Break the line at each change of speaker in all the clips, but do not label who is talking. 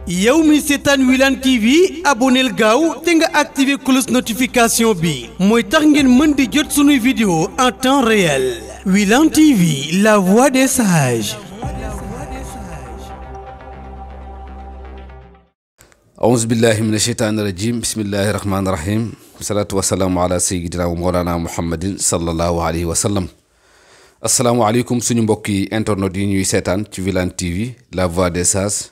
yow mi seetaan Wilane TV aboneel gaaw te nga activé cloche notification bi mooy tax ngeen mën di jot sunuy vidéo en temps réel. Wilane TV, la voix des sages.
أعوذ بالله من الشيطان الرجيم بسم الله الرحمن الرحيم والصلاة والسلام على سيدنا ومولانا محمد صلى الله عليه وسلم. asalaamaaleykum suñu mbokki internet yi ñuy seetaan ci Wilane TV la voix des sages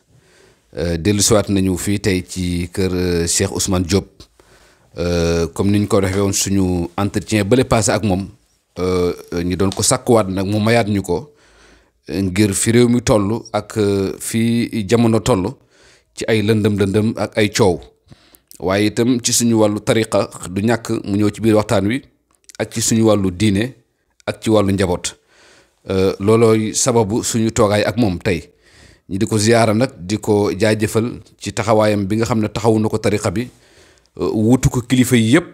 dellu siwaat nañu fii tey ci kër Cheikh Ousmane Diop comme niñ ko defee woon suñu entretien bële passé ak moom ñu doon ko sàkkuwaat nag mu mayaat ñu ko ngir fi réew mi toll ak fi jamono toll ci ay lëndëm ak ay coow waaye itam ci suñu wàllu tariqa du ñàkk mu ñëw ci biir waxtaan wi ak ci suñu wàllu diine ak ci wàllu njaboot loolooy sababu suñu toogaay ak moom tey ñi di ko ziyaara nag di ko jaajëfal ci taxawaayam bi nga xam ne taxawu na ko tariqa bi wutu ko kilifa yi yëpp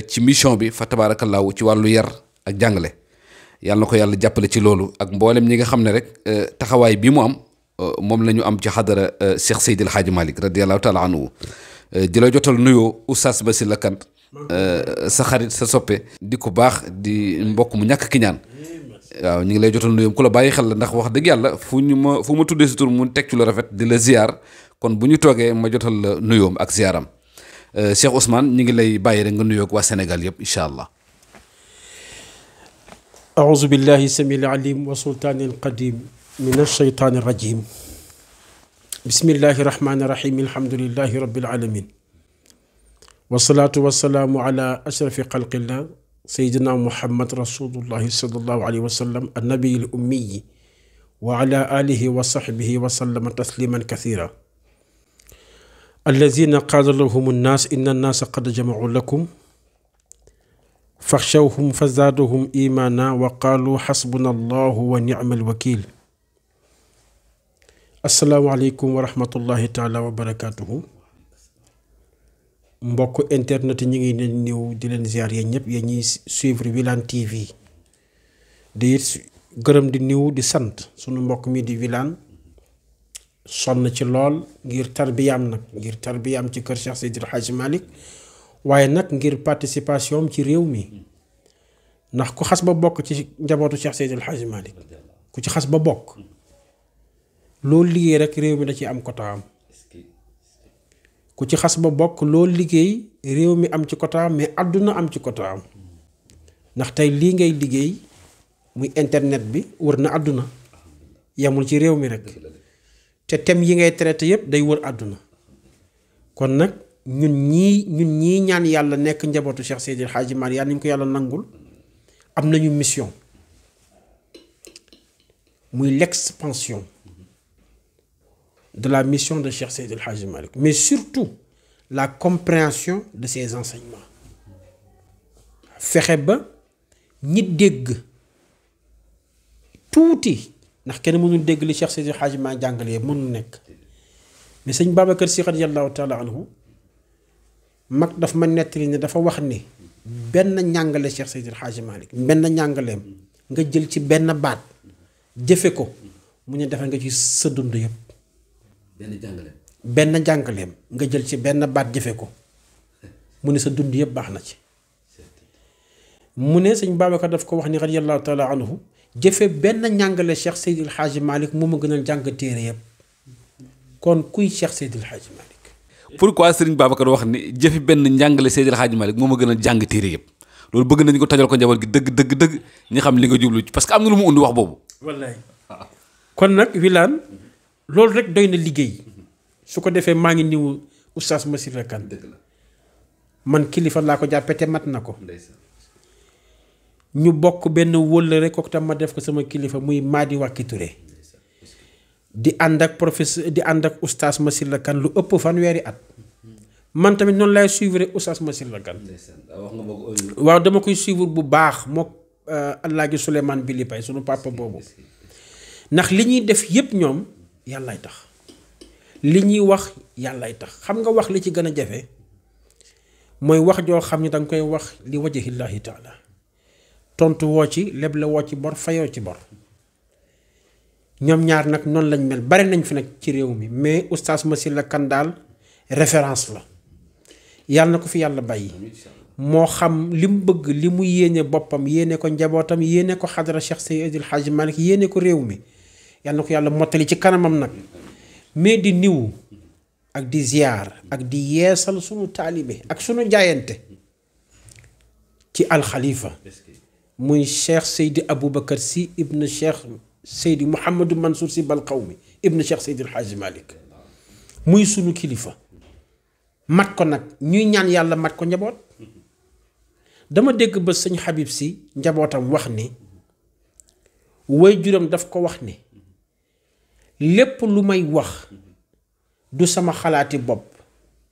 ci mission bi fa tabaarakallaahu ci wàllu yar ak jàngale yàlla na ko yàlla jàppale ci loolu ak mboolem ñi nga xam ne rek taxawaay bi mu am moom la ñu am ci xadara Cheikh Seydil Hadji Malick radiyallahu taala anhu di la jotal nuyoo Oustaz Bassyla Kane sa xarit sa soppe di ko baax di mbokk mu ñàkk ki ñaan waaw ñu ngi lay jotal nuyoom ku la bàyyi xel la ndax wax dëgg yàlla fu ma tuddee si tur mu teg ci lu rafet di la ziar kon bu ñu toogee ma jotal la nuyoom ak ziaram Cheikh Ousmane ñu ngi lay bàyyi rek nga nuyoog waa Sénégal yëpp incha allah.
أعوذ بالله السميع العليم وسلطان القديم من الشيطان الرجيم بسم الله الرحمن الرحيم الحمد لله رب العالمين والصلاة والسلام على أشرف خلق الله سيدنا محمد رسول الله صلى الله عليه وسلم النبي الأمي وعلى آله وصحبه وسلم تسليما كثيرا الذين قال لهم الناس إن الناس قد جمعوا لكم فاخشوهم فزادهم إيمانا وقالوا حسبنا الله ونعم الوكيل السلام عليكم ورحمة الله تعالى وبركاته mbokk internet ñi ngi leen ñëw di leen ziar yéen ñëpp yéen ñuy suivre Wilane TV di gërëm di niw di sant sunu mbokk mi di Wilane sonn ci lool ngir tarbiyaam ci kër Cheikh Seydil Hadji Malick waaye nag ngir participation ci réew mi ndax ku xas ba bokk ci njabootu Cheikh Seydil Hadji Malick ku ci xas ba bokk loolu liggéey rek réew mi da ci am kotaam ku ci xas ba bokk loolu liggéey réew mi am ci kotaam mais àdduna am ci kotaam ndax tey lii ngay liggéey muy internet bi wër na àdduna yamul ci réew mi rek te thème yi ngay traité yépp day wër àdduna kon nag ñun ñii ñaan yàlla nekk njabootu Cheikh Seydil Hadji Malick yàlla nañu ko yàlla nangul am nañu mission muy l'expansion de la mission de Cheikh Seydil Hadji Malick mais surtout la compréhension de ses enseignements fexe ba ñi dégg tuuti ndax kenn mënul dégg li Cheikh Seydil Hadji Malick jàngale mënul nekk mais sëñ Babacar Sy radiyallahu taala anhu mag daf ma nettali ne dafa wax ni benn njàngale Cheikh Seydil Hadji Malick benn njàngaleem nga jël ci benn baat jëfe ko mu ne defal nga ci sa dund yëpp benn jàngaleem nga jël ci benn baat jëfe ko mu ne sa dund yëpp baax na ci mu ne sëñ Babacar daf ko wax ni radiyallahu taala anhu jëfe benn njàngale Cheikh Seydil Hadji Malick moo ma gënal jàng téere yëpp kon kuy Cheikh Seydil Hadji Malick.
pourquoi Serigne Babacar wax ni jëfe benn njàngale Seydil Hadji Malick moo ma gënal jàng téere yëpp loolu bëgg nañu ko tajal ko njaboot gi dëgg ñi xam li nga jublu parce que am na lu mu undi wax boobu.
wallaay kon nag Wilane loolu rek doy na liggéey su ko defee maa ngi niw Oustaz Bassyla Kane man kilifa laa ko jàppe te mat na ko ñu bokk benn wóllëre kooku tam ma def ko sama kilifa muy Madi Waky Touré di ànd ak professeur di ànd ak Oustaz Bassyla Kane lu ëpp fanweeri at man tamit noonu lay suivre Oustaz Bassyla Kane waaw dama koy suivre bu baax mook Alaaji Souleymane Bili Pay sunu papa boobu ndax li ñuy def yépp ñoom yàllaay tax li ñuy wax yàllaay tax xam nga wax li ci gën a jafe mooy wax joo xam ni danga koy wax li wajhillahi taala tontu woo ci leble woo ci bor fayoo ci bor ñoom ñaar nag noonu lañ mel bari nañ fi nag ci réew mi mais oustaz Massyla Kane daal référence la yàlla na ko fi yàlla bàyyi moo xam li mu bëgg li mu yéene boppam yéene ko njabootam yéene ko xadara Cheikh Seydil Hadji Malick yéene ko réew mi yàlla na ko yàlla mottali ci kanamam nag mais di niw ak di ziyaar ak di yeesal sunu taalibe ak sunu jaayante ci alxalifa muy Cheikh Seydi Aboubacar Sy ibn Cheikh Seydi Mouhamadou Mansour Sy Balqawmi ibn Cheikh Seydil Hadji Malick muy sunu kilifa mat ko nag ñuy ñaan yàlla mat ko njaboot dama dégg ba sëñ Habib Sy njabootam wax ni waajuram daf ko wax ni lépp lu may wax du sama xalaati bopp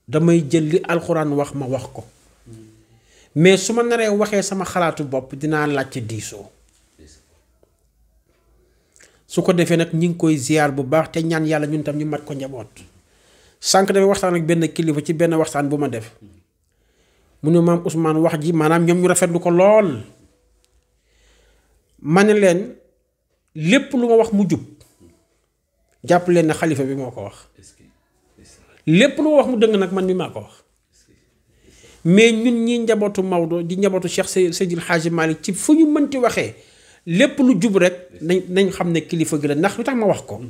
damay jël li alxuraan wax ma wax ko mais su ma naree waxee sama xalaatu bopp dinaa laajte diisoo su ko defee nag ñi ngi koy ziyaar bu baax te ñaan yàlla ñun tam ñu mat ko njaboot sànq dafay waxtaan ak benn kilifa ci benn waxtaan bu ma def mu ne maam Ousmane wax ji maanaam ñoom ñu rafetlu ko lool ma ne leen lépp lu ma wax mu jub jàpp leen ne xalifa bi moo ko wax lépp lu ma wax mu dëng nag man mi maa ko wax mais ñun ñi njabootu Maodo di njabootu Cheikh Seydil Hadji Malick ci fu ñu mënti waxee lépp lu jub rek nañ xam ne kilifa gi la ndax lu tax ma wax ko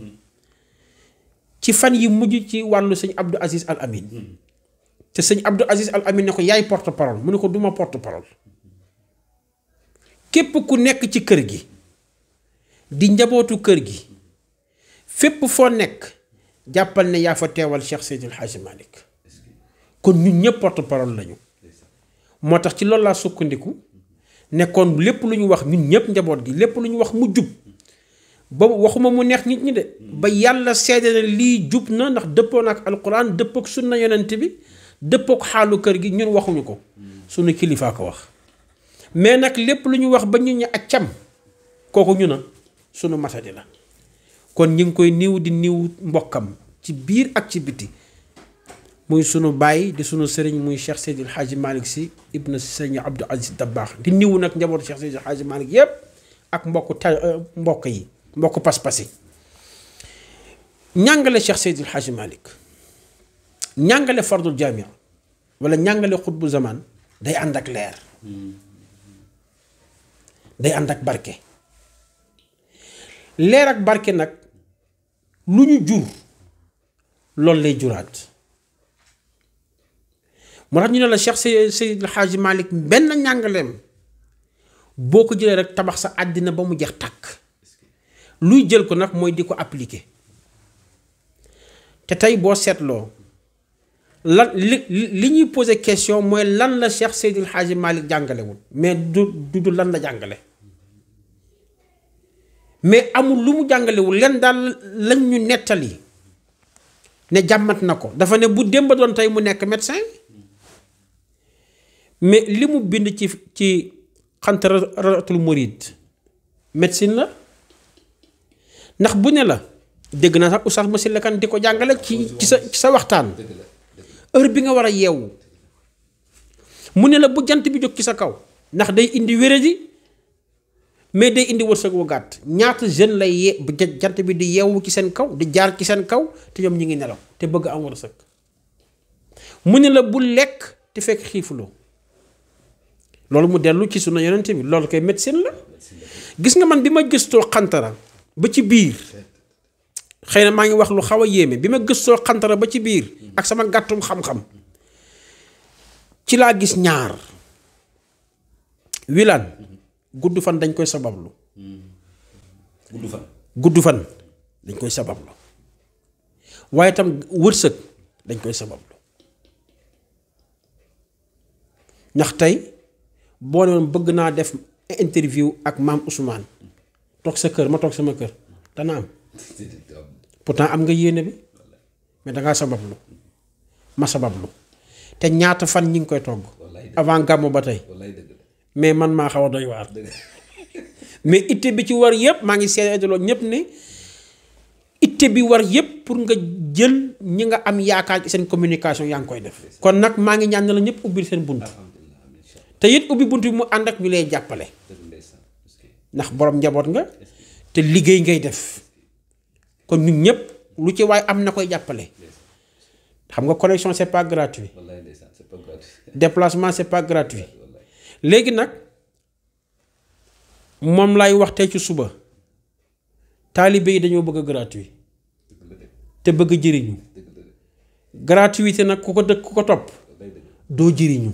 ci fan yi mujj ci wàllu sëñ Abdou Aziz Al Amin te sëñ Abdou Aziz Al Amin ne ko yaay porte parole mu ne ko duma porte parole képp ku nekk ci kër gi di njabootu kër gi fépp foo nekk jàppal ne yaa fa teewal Cheikh Seydil Hadji Malick kon ñun ñëpp porte parole lañu moo tax ci loolu laa sukkandiku nekkoon lépp lu ñu wax ñun ñëpp njaboot gi lépp lu ñu wax mu jub ba waxuma mu neex nit ñi de ba yàlla seede na lii jub na ndax dëppoo na ak alquran dëppoo ak sunna yonent bi dëppoo ak xaalu kër gi ñun waxuñu ko sunu kilifaa ko wax mais nag lépp lu ñu wax ba nit ñi ak cam kooku ñu na sunu matadi la kon ñu ngi koy niw di niw mbokkam ci biir ak ci biti muy sunu baay di sunu sëriñ muy Cheikh Seydil Hadji Malick Sy ibn sëriñ Abdou Aziz Dabakh di niw nag njabootu Cheikh Seydil Hadji Malick yépp ak mbokk yi mbokk pas-pas yi ñàngale Cheikh Seydil Hadji Malick ñàngale fardul jamia wala ñàngale xutbu zaman day ànd ak leer day ànd ak barke leer ak barke nag lu ñu jur loolu lay juraat moo tax ñu ne la Cheikh Seydil Hadji Malick benn ñàngaleem boo ko jëlee rek tabax sa àddina ba mu jeex tàkk luy jël ko nag mooy di ko appliquer te tey boo seetloo lan li ñuy poser question mooy lan la Cheikh Seydil Hadji Malick jàngalewul mais du lan la jàngale mais amul lu mu jàngalewul len daal lañ ñu nettali ne jàmmat na ko dafa ne bu démb doon tey mu nekk médecin mais li mu bind ci xantaratul murid médecine la ndax bu ne la dégg naa sax oustaz Massyla Kane di ko jàngale ci sa waxtaan heure bi nga war a yeewu mu ne la bu jant bi jóg ci sa kaw ndax day indi wéradi mais day indi wërsëg wu gàtt ñaata jeune lay jant bi di yeewu ci seen kaw di jaar ci seen kaw te ñoom ñi ngi nelaw te bëgg am wërsëg mu ne la bu lekk te fekk xiifuloo loolu mu dellu ci sunu yonent bi loolu koy médecine la gis nga man bi ma gëstoo xantara ba ci biir xëy na maa ngi wax lu xaw a yéeme bi ma gëstoo xantara ba ci biir ak sama gàttum xam-xam ci laa gis ñaar wilaan gudd fan dañ koy sabablu gudd fan dañ koy sabablu waaye tam wërsëg dañ koy sabablu ndax tey boo ne woon bëgg naa def interview ak maam Ousmane toog sa kër ma toog sama kër dana am pourtant am nga yéene bi mais dangaa sabablu ma sabablu te ñaata fan ñi ngi koy togg avant gàmmu ba tey mais man maa xaw a doy waar mais itte bi ci war yëpp maa ngi seetloo ñëpp ne itte bi war yëpp pour nga jël ñi nga am yaakaar ci seen communication yaa ngi koy def kon nag maa ngi ñaan la ñëpp ubbil seen bunt te it ubbi bunt bi mu ànd ak ñu lay jàppale ndax borom njaboot nga te liggéey ngay def kon ñun ñëpp lu ci waay am na koy jàppale. xam nga connexion c'est pas gratuit. déplacement c'est pas gratuit. léegi nag moom lay wax tey ci suba taalibe yi dañoo bëgg a gratuit te bëgg a jëriñu. gratuité nag ku ko topp doo jëriñu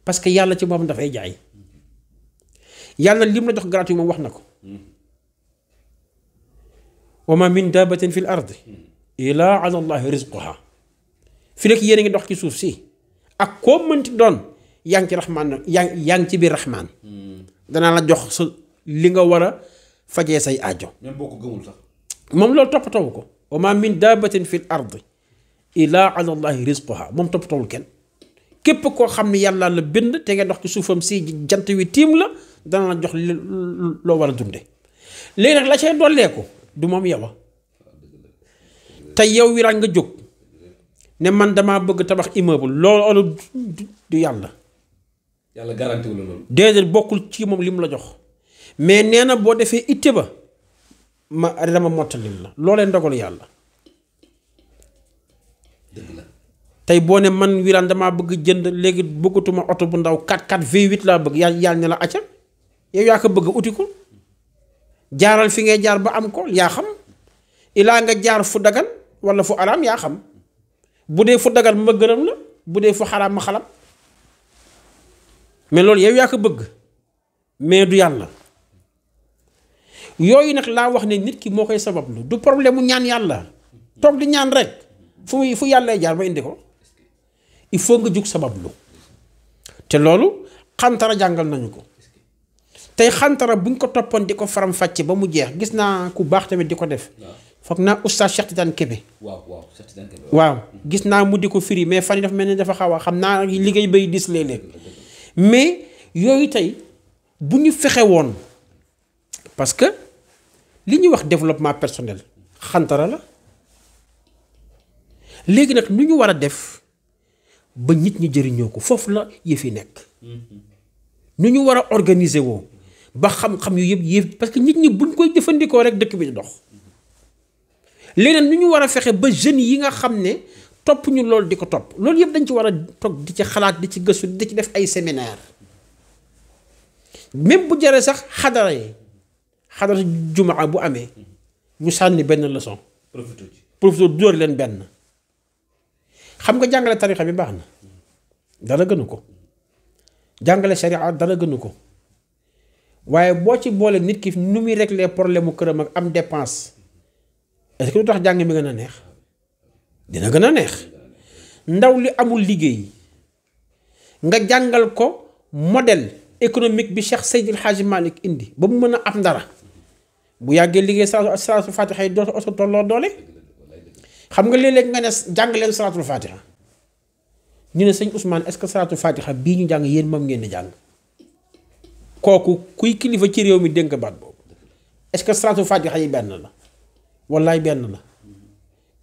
parce que yàlla ci moom dafay jaay. yàlla lim la jox gratuit moom wax na ko. wa ma min dabatin fil ardi illa ala allahi rizquha fi nekk yéen a ngi dox ci suuf si ak koo mënti doon yaa ngi ci raxmaan yaa ngi ci biir raxmaan danaa la jox sa li nga war a fajee say aajo.
même boo ko gëmul sax.
moom loolu toppatoo ko. wa ma min dabatin fil ardi illa ala allahi rizquha moom toppatoowul kenn képp koo xam ne yàlla la bind te nga dox ci suufam si jant wi tiim la dana la jox loo war a dunde léegi nag la cay dolleeku du moom yow te yow wi nga jóg ne man damaa bëgg tabax immeuble loolu du yàlla.
yàlla garanti wu la loolu.
déedéet bokkul ci moom li mu la jox mais nee na boo defee itte ba ma dama mottalil la loolee ndogalu yàlla.
dëgg la.
tey boo ne man wiraan damaa bëgg jënd léegi bëggatuma oto bu ndaw 4x4 V8 laa bëgg yàlla ne la acca yow yaa ko bëgg uti ko jaaral fi ngay jaar ba am ko yaa xam ilaa nga jaar fu dagan wala fu araam yaa xam bu dee fu dagan ma gërëm la bu dee fu xaraam ma xalam mais loolu yow yaa ko bëgg mais du yàlla. yooyu nag laa wax ne nit ki moo koy sabablu du problème mu ñaan yàlla toog di ñaan rek fu yàlla jaar ba indi ko il faut nga jug sabablu te loolu xantara jàngal nañu ko. tey xantara buñ ko toppoon di ko faram fàcce ba mu jeex gis naa ku baax tamit di ko def. foog naa oustaz Cheikh Tidiane Kébé. waaw gis naa mu di ko firi mais fan yi dafa mel ni dafa xaw a xam naa liggéey bay dis léeg-léeg mais yooyu tey bu ñu fexe woon parce que li ñuy wax développement personnel xantara la léegi nag nu ñu war a def ba nit ñi jëriñoo ko foofu la yëf yi nekk nu ñu war a organiser woo ba xam-xam yu yëpp parce que nit ñi buñ koy jëfandikoo rek dëkk bi di dox leneen nu ñu war a fexe ba jeunes yi nga xam ne topp ñu loolu di ko topp loolu yëpp dañ ci war a toog di ci xalaat di ci gëstu di ci def ay séminaire même bu jaree sax xadara jumaa bu amee ñu sànni benn leçon profité dóor leen benn xam nga jàngale tarixa bi baax na dara gënu ko jàngale sharia dara gënu ko waaye boo ci boole nit ki nu muy régler problème mu këram ak am dépense est-ce que lu tax jàng mi gën a neex dina gën a neex ndaw li amul liggéey nga jàngal ko modèle économique bi Cheikh Seydil Hadji Malick indi ba mu mën a am dara bu yàggee liggéey salaatul fatiha yi dootu oto tolloo doole xam nga léeg-léeg nga ne jàng leen salaatul fatiha ñu ne sëñ Ousmane est-ce que salaatul fatiha bii ñu jàng yéen moom ngeen di jàng kooku kuy kilifa ci réew mi dénk baat boobu est-ce que salaatul fatiha yi benn la wallaay benn la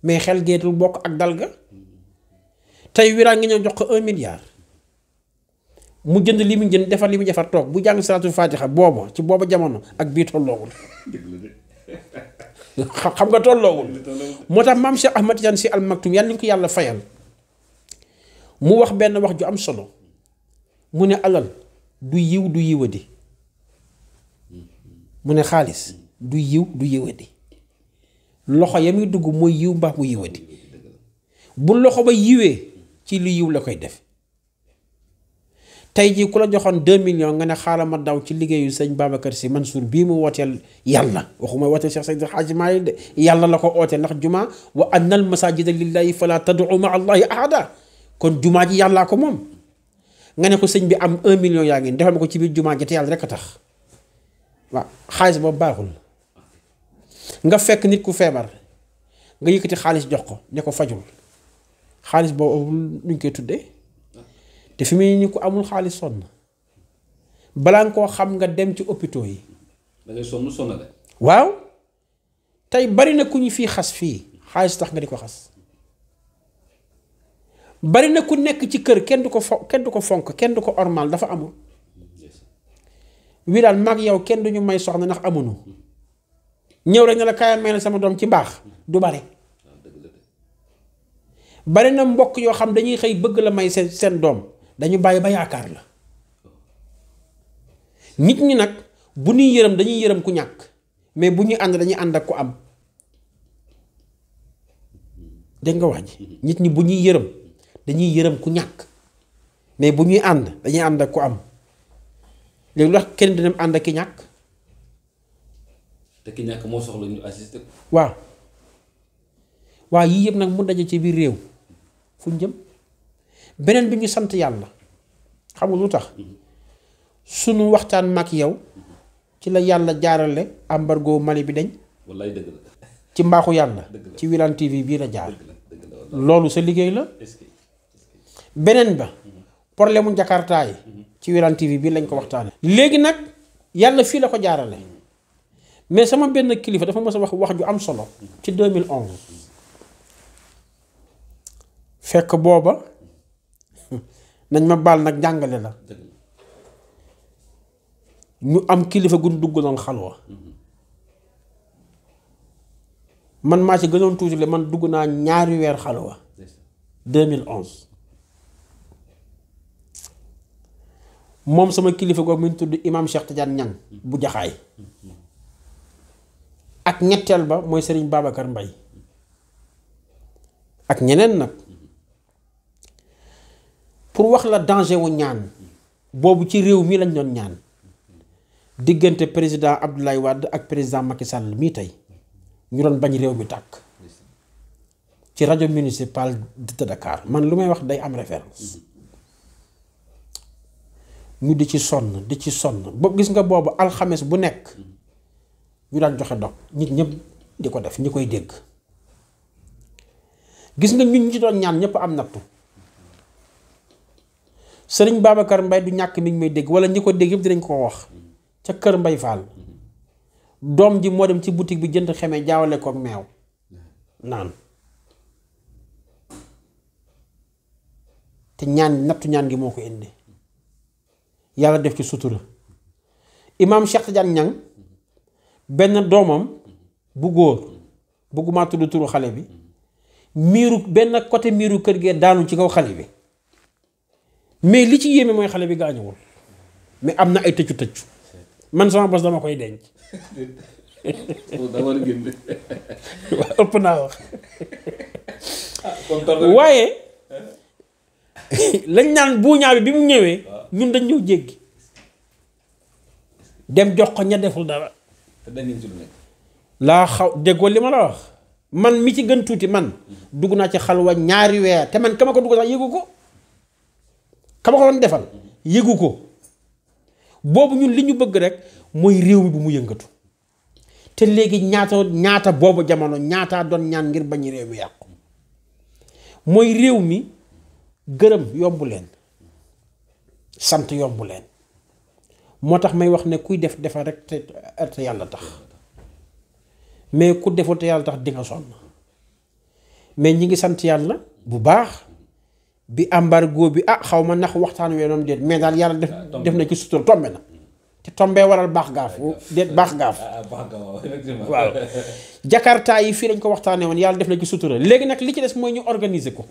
mais xel geetul bokk ak dal ga tey wiraan nga ñëw jox ko 1 milliard mu jënd li mu jënd defar li mu defar toog bu jàng salaatul fatiha booba ci booba jamono ak bii tolloowul xam nga tolloowul moo tax maam Cheikh Ahmad Tidiane Sy Al Maktoum yàlla ñu ko yàlla fayal mu wax benn wax ju am solo mu ne alal du yiw du yiwadi mu ne xaalis du yiw du yiwadi loxo ya muy dugg mooy yiw mbaa mu yiwadi bu loxo ba yiwee ci lu yiw la koy def tey jii ku la joxoon 2 millions nga ne xaaral ma daw ci liggéeyu sëñ Babacar Sy Mansour bii mu wooteel yàlla waxuma wooteel Cheikh Seydil Hadji Malick de yàlla la ko ooteel ndax jumaa wa annal masajida lillahi fala tad'u ma allahi ahada kon jumaa ji yàllaa ko moom nga ne ko sëñ bi am 1 million yaa ngi defal ma ko ci biir jumaa ji te yàlla rek a tax waaw xaalis boobu baaxul nga fekk nit ku feebar nga yëkkati xaalis jox ko ne ko fajul xaalis boobu nuñ koy tuddee te fi muy ni ku amul xaalis sonn balaa nga koo xam nga dem ci hôpitaux yi.
da ngay sonn de.
waaw tey bari na ku ñu fii xas fii xaalis tax nga di ko xas bari na ku nekk ci kër kenn du ko fonk kenn du ko ormal dafa amul. wi daal mag yow kenn du ñu may soxna ndax amuñu ñëw rek ne la kaayam may na sama doom ci mbaax du bare. bari na mbokk yoo xam dañuy xëy bëgg la may seen doom dañu bàyyi ba yaakaar la. nit ñi nag bu ñuy yërëm dañuy yërëm ku ñàkk mais bu ñuy ànd dañuy ànd ak ku am. dégg nga wax ji nit ñi bu ñuy yërëm dañuy yërëm ku ñàkk mais bu ñuy ànd dañuy ànd ak ku am. léegi lu tax kenn dina ànd ak ki ñàkk.
te ki ñàkk moo soxla ñu assister ko.
waaw yii yëpp nag mu daje ci biir réew fu ñu jëm. beneen bi ñu sant yàlla xam nga lu tax sunu waxtaan mag yow ci la yàlla jaarale embargo Mali bi dañ.
wallaay dëgg la.
ci mbaaxu yàlla. ci Wilane TV bii la jaar. loolu sa liggéey la. beneen ba problème mu Jakarta yi ci Wilane TV bii lañ ko waxtaane léegi nag yàlla fii la ko jaarale mais sama benn kilifa dafa mës a wax ju am solo ci 2011 fekk booba nañ ma baal nag jàngale la ñu am kilifa gu dugg doon xalwa man maa ci gënoon tuuti le man dugg naa ñaari weer xalwa 2011 moom sama kilifa googu mu tudd Imam Cheikh Tidiane Niang bu jaxaay ak ñetteel ba mooy Serigne Babacar Mbaye ak ñeneen nag pour wax la danger wu ñaan boobu ci réew mi lañ doon ñaan diggante président Abdoulaye Wade ak président Macky Sall mii tey ñu doon bañ réew mi tàkk ci rajo municipal de Dakar man lu may wax day am référence ñu di ci sonn ba gis nga boobu alxames bu nekk ñu daan joxe dog nit ñëpp di ko def ñi koy dégg gis nga ñun ñi ci doon ñaan ñëpp am nattu Sëriñ Babacar Mbaye du ñàkk mi ngi may dégg wala ñi ko dégg yëpp dinañ ko wax ca kër Mbay Fall doom ji moo dem ci boutique bi jënd xeme jaawale kook meew naan te ñaan nattu ñaan gi moo ko indi yàlla def ci sutura Imam Cheikh Tidiane Niang benn doomam bu góor bëgguma tudd turu xale bi miiru benn côté miiru kër gee daanu ci kaw xale bi mais li ci yéeme mooy xale bi gaañuwul mais am na ay tëccu man sama bos dama koy denc waaw ëpp naa wax waaye lañ naan buuñaa bi mu ñëwee ñun dañ ñëw jéggi dem jox ko ña deful dara laa xaw déggoo li ma la wax man mi ci gën tuuti man dugg naa ci xalwa ñaari weer te man kama ko dugg sax yëgu ko kama ko doon defal yëgu ko boobu ñun li ñu bëgg rek mooy réew mi bu mu yëngatu te léegi ñaata boobu jamono ñaataa doon ñaan ngir bañ réew mi yàqu mooy réew mi gërëm yombu leen sant yombu leen moo tax may wax ne kuy defal rek te yàlla tax mais ku deful te yàlla tax di nga sonn mais ñi ngi sant yàlla bu baax bi embargo bi xaw ma ndax waxtaan wee noonu déet mais daal yàlla def na ci sutur tombe na te tombee waral baax gaaf déet baax gaaf waaw Jakarta yi fii lañ ko waxtaanee woon yàlla def na ci sutura léegi nag li ci des mooy ñu organiser ko